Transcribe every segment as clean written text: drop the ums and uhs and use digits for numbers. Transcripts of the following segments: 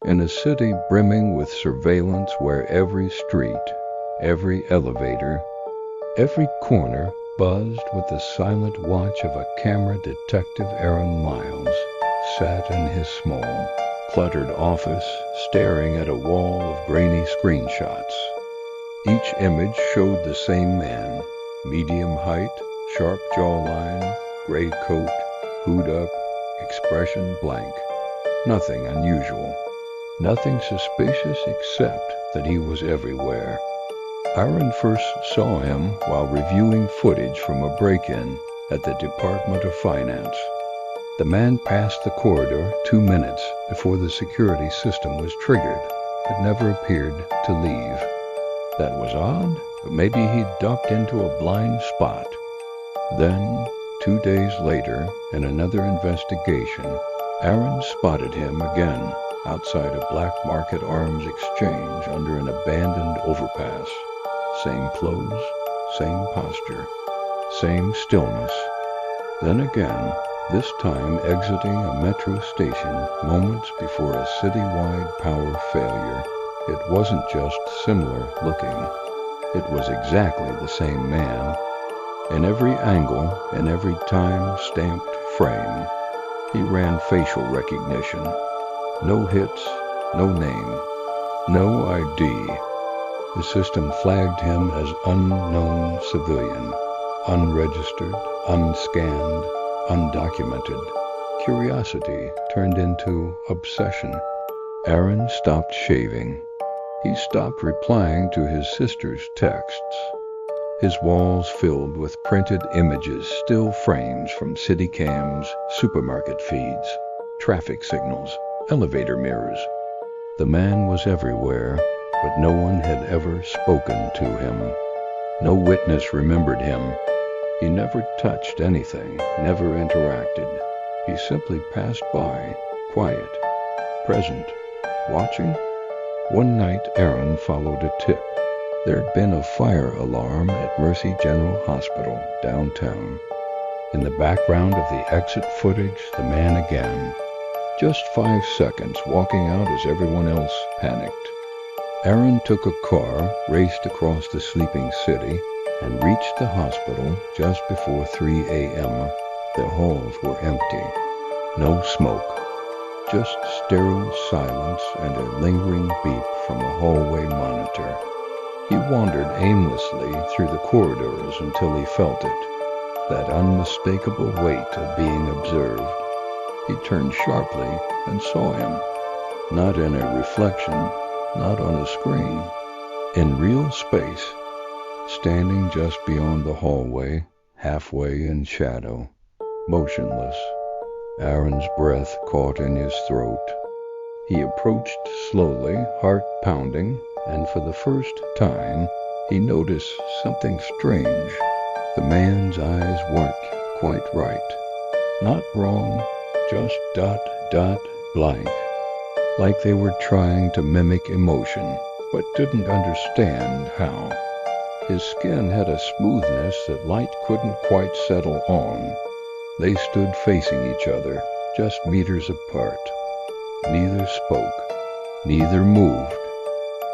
In a city brimming with surveillance where every street, every elevator, every corner buzzed with the silent watch of a camera detective, Aaron Miles sat in his small, cluttered office staring at a wall of grainy screenshots. Each image showed the same man, medium height, sharp jawline, gray coat, hood up, expression blank. Nothing unusual. Nothing suspicious except that he was everywhere. Aaron first saw him while reviewing footage from a break-in at the Department of Finance. The man passed the corridor 2 minutes before the security system was triggered, but never appeared to leave. That was odd, but maybe he'd ducked into a blind spot. Then, 2 days later, in another investigation, Aaron spotted him again outside a black market arms exchange under an abandoned overpass. Same clothes, same posture, same stillness. Then again, this time exiting a metro station moments before a citywide power failure. It wasn't just similar looking. It was exactly the same man. In every angle, in every time-stamped frame, he ran facial recognition. No hits, no name, no ID. The system flagged him as unknown civilian, unregistered, unscanned, undocumented. Curiosity turned into obsession. Aaron stopped shaving. He stopped replying to his sister's texts. His walls filled with printed images, still frames from city cams, supermarket feeds, traffic signals, elevator mirrors. The man was everywhere, but no one had ever spoken to him. No witness remembered him. He never touched anything, never interacted. He simply passed by, quiet, present, watching. One night, Aaron followed a tip. There'd been a fire alarm at Mercy General Hospital, downtown. In the background of the exit footage, the man again. Just 5 seconds, walking out as everyone else panicked. Aaron took a car, raced across the sleeping city, and reached the hospital just before 3 a.m. The halls were empty. No smoke. Just sterile silence and a lingering beep from a hallway monitor. He wandered aimlessly through the corridors until he felt it, that unmistakable weight of being observed. He turned sharply and saw him, not in a reflection, not on a screen, in real space, standing just beyond the hallway, halfway in shadow, motionless. Aaron's breath caught in his throat. He approached slowly, heart pounding, and for the first time, he noticed something strange. The man's eyes weren't quite right. Not wrong, just blank. Like they were trying to mimic emotion, but didn't understand how. His skin had a smoothness that light couldn't quite settle on. They stood facing each other, just meters apart. Neither spoke, neither moved.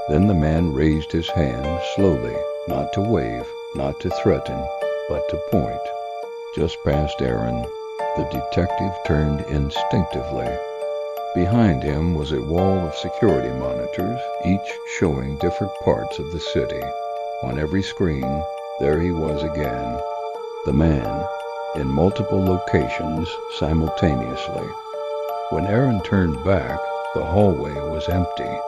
Then the man raised his hand slowly, not to wave, not to threaten, but to point. Just past Aaron, the detective turned instinctively. Behind him was a wall of security monitors, each showing different parts of the city. On every screen, there he was again, the man, in multiple locations simultaneously. When Aaron turned back, the hallway was empty.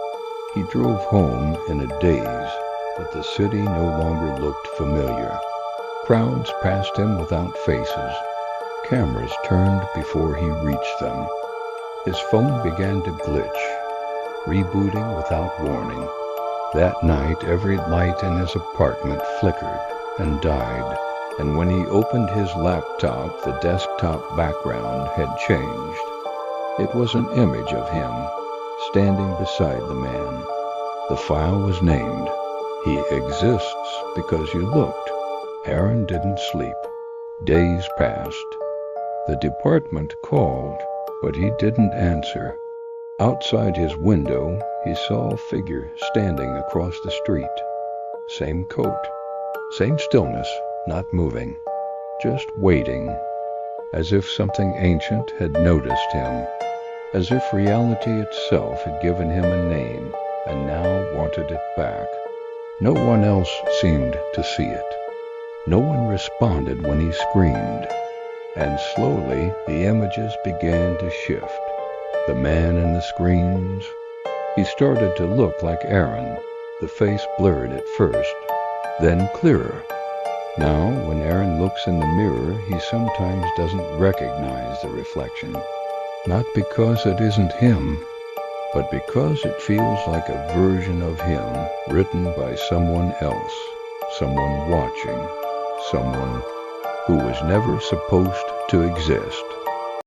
He drove home in a daze, but the city no longer looked familiar. Crowds passed him without faces. Cameras turned before he reached them. His phone began to glitch, rebooting without warning. That night, every light in his apartment flickered and died, and when he opened his laptop, the desktop background had changed. It was an image of him, standing beside the man. The file was named. He exists because you looked. Aaron didn't sleep. Days passed. The department called, but he didn't answer. Outside his window, he saw a figure standing across the street. Same coat, same stillness, not moving, just waiting, as if something ancient had noticed him, as if reality itself had given him a name and now wanted it back. No one else seemed to see it. No one responded when he screamed, and slowly the images began to shift. The man and the screams. He started to look like Aaron, the face blurred at first, then clearer. Now, when Aaron looks in the mirror, he sometimes doesn't recognize the reflection. Not because it isn't him, but because it feels like a version of him written by someone else, someone watching, someone who was never supposed to exist.